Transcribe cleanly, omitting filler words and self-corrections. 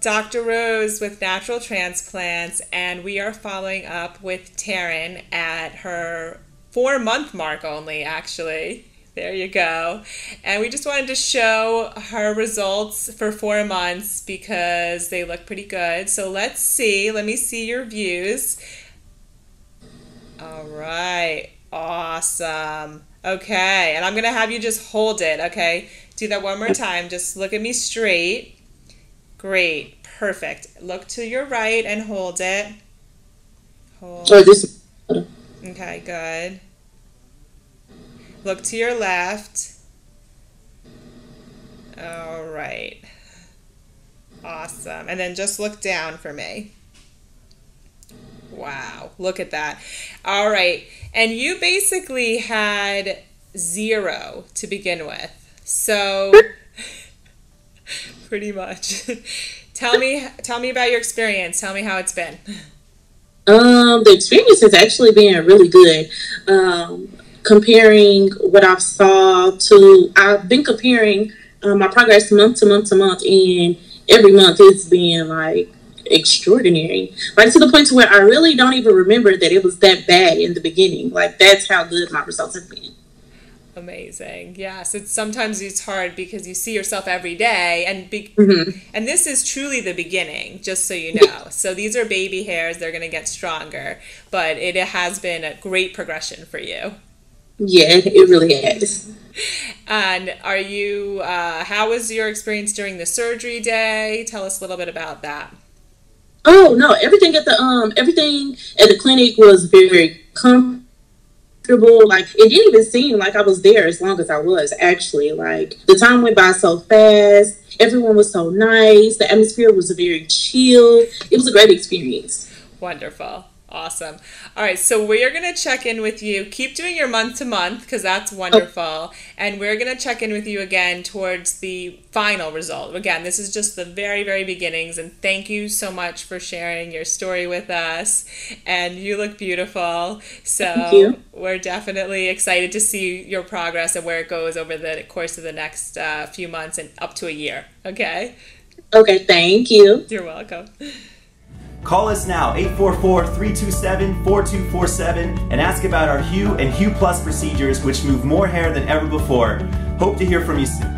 Dr. Rose with Natural Transplants, and we are following up with Terran at her 4-month mark only, actually. There you go. And we just wanted to show her results for 4 months because they look pretty good. So let's see. Let me see your views. All right. Awesome. Okay. And I'm going to have you just hold it, okay? Do that one more time. Just look at me straight. Great. Perfect. Look to your right and hold it. Hold. Okay, good. Look to your left. All right. Awesome. And then just look down for me. Wow. Look at that. All right. And you basically had 0 to begin with. So pretty much. Tell me about your experience. Tell me how it's been. The experience has actually been really good. Comparing what I've been comparing my progress month to month to month, and every month it's been like extraordinary, right to the point to where I really don't even remember that it was that bad in the beginning. Like, that's how good my results have been. Amazing. Yes, sometimes it's hard because you see yourself every day, and this is truly the beginning, just so you know. So these are baby hairs; they're going to get stronger, but it has been a great progression for you. Yeah, it really has. And are you? How was your experience during the surgery day? Tell us a little bit about that. Oh no, everything at the clinic was very comfortable. Like, it didn't even seem like I was there as long as I was. Actually, like, the time went by so fast. Everyone was so nice. The atmosphere was very chill. It was a great experience. Wonderful. Awesome. All right, so we're going to check in with you. Keep doing your month to month because that's wonderful. Oh. And we're going to check in with you again towards the final result. Again, this is just the very, very beginnings. And thank you so much for sharing your story with us. And you look beautiful. So we're definitely excited to see your progress and where it goes over the course of the next few months and up to a year. Okay? Okay, thank you. You're welcome. Call us now, 844-327-4247, and ask about our Hue and Hue Plus procedures, which move more hair than ever before. Hope to hear from you soon.